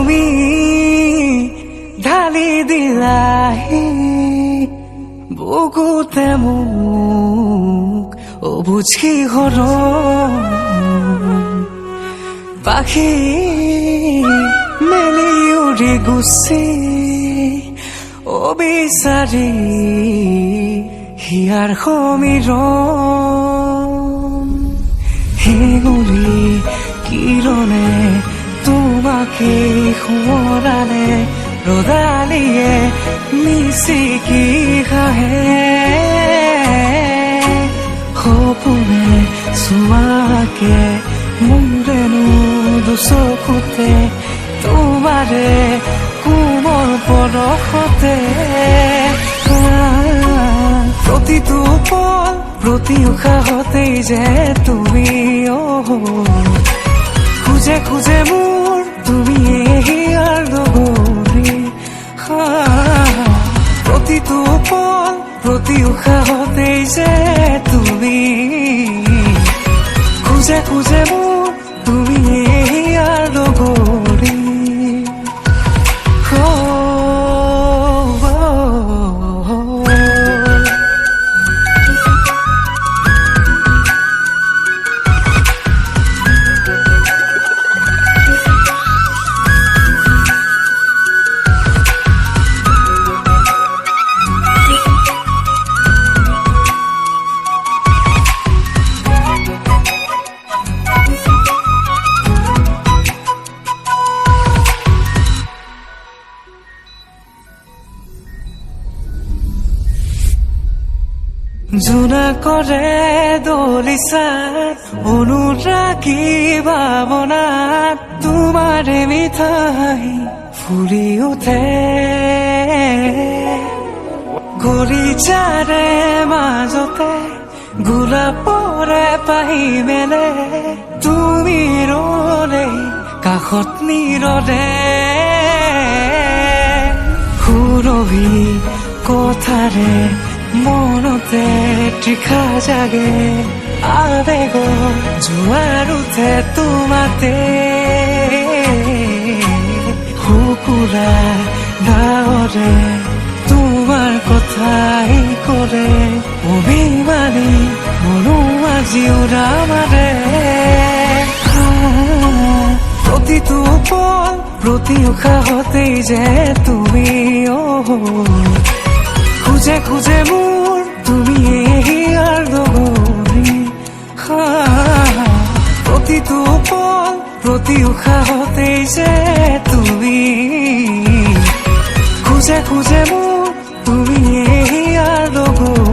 তুমি ঢালি দিলাহি বুকুতে মোক অবুজ কিহৰ পাখি মেলি উৰি গুচি অবিচাৰি হিয়াৰ সমীৰণ হেঙুলি কিৰণে তোমাকে সোঁৱৰালে ৰ'দালিয়ে মিচিকি হাঁহে সপোনে চুৱাকে মোৰেনো দুচকুতে তোমাৰে কোমল পৰশতে প্ৰতিটো পল প্ৰতি উশাহতেই যে তুমি খুজে খুজে মোৰ তুমি হিয়াৰ লগৰী প্ৰতিটো পল প্ৰতি উশাহতেই যে তুমি খুজে খুজে মোৰ তুমি হিয়াৰ লগৰী জোনা কৰে দলিচাত অনুৰাগী ভাৱনাত তোমাৰে মিঠাই ফুলি উঠে গৰিচাৰে মাজতে গোলাপৰে পাহি মেলে তুমি ৰলে কাষত নীৰৰে সুৰভি কথাৰে মনতে তৃষা জাগে আবেগ জোৱাৰ উঠে তোমাতে শুকুৰা ডাৱৰে তোমাৰ কথাই কৰে অভিমানী মনো আজি উৰামাৰে প্ৰতিটো পল প্ৰতি উশাহতেই যে তুমি খুজে খুজে মোৰ তুমি হিয়াৰ লগৰী প্ৰতিটো পল প্ৰতি উশাহতেই যে তুমি খুজে খুজে মোৰ তুমি হিয়াৰ লগৰী